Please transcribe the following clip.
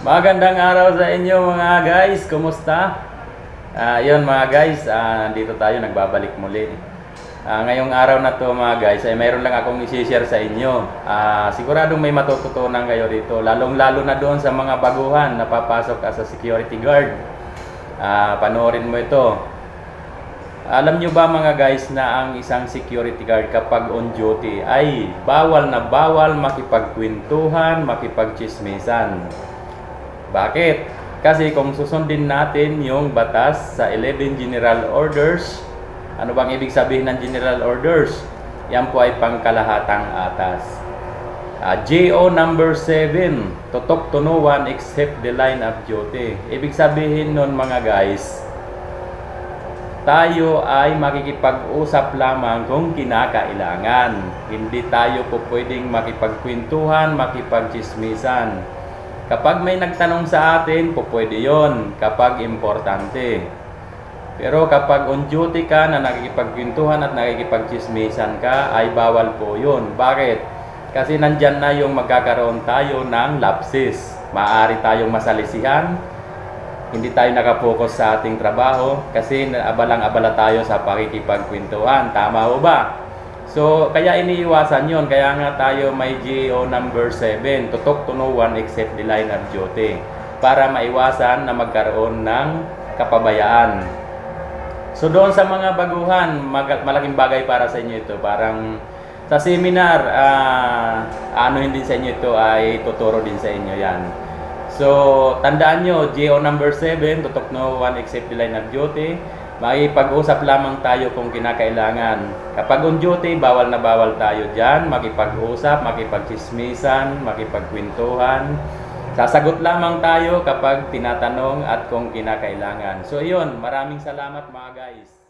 Magandang araw sa inyo mga guys, kumusta? Yun mga guys, dito tayo nagbabalik muli. Ngayong araw na to mga guys, ay mayroon lang akong i-share sa inyo. Siguradong may matututunan kayo dito, lalong-lalo na doon sa mga baguhan na papasok as a security guard. Panoorin mo ito. Alam nyo ba mga guys na ang isang security guard kapag on duty ay bawal na bawal makipagkwentuhan, makipagchismisan. Bakit? Kasi kung susundin natin yung batas sa 11 General Orders, ano bang ibig sabihin ng General Orders? Yan po ay pangkalahatang atas. JO number 7, tutok to no one except the line of duty. Ibig sabihin nun mga guys, tayo ay makikipag-usap lamang kung kinakailangan. Hindi tayo po pwedeng makipagkwentuhan, makipagchismisan. Kapag may nagtanong sa atin, po pwede yun kapag importante. Pero kapag on duty ka na nakikipagkwentuhan at nakikipagchismisan ka, ay bawal po yun. Bakit? Kasi nandyan na yung magkakaroon tayo ng lapses. Maaari tayong masalisihan, hindi tayo nakapokus sa ating trabaho kasi abalang-abala tayo sa pakikipagkwentuhan. Tama ho ba? So, kaya iniiwasan yon. Kaya nga tayo may GO number 7, tutok to no one except the line of duty, para maiwasan na magkaroon ng kapabayaan. So, doon sa mga baguhan, malaking bagay para sa inyo ito. Parang sa seminar, ano din sa inyo ito ay tuturo din sa inyo yan. So, tandaan nyo, GO number 7, tutok no one except the line of duty. Makipag-usap lamang tayo kung kinakailangan. Kapag on duty, bawal na bawal tayo dyan. Makipag-usap, makipagchismisan, makipagkwentuhan. Sasagot lamang tayo kapag tinatanong at kung kinakailangan. So yun, maraming salamat mga guys.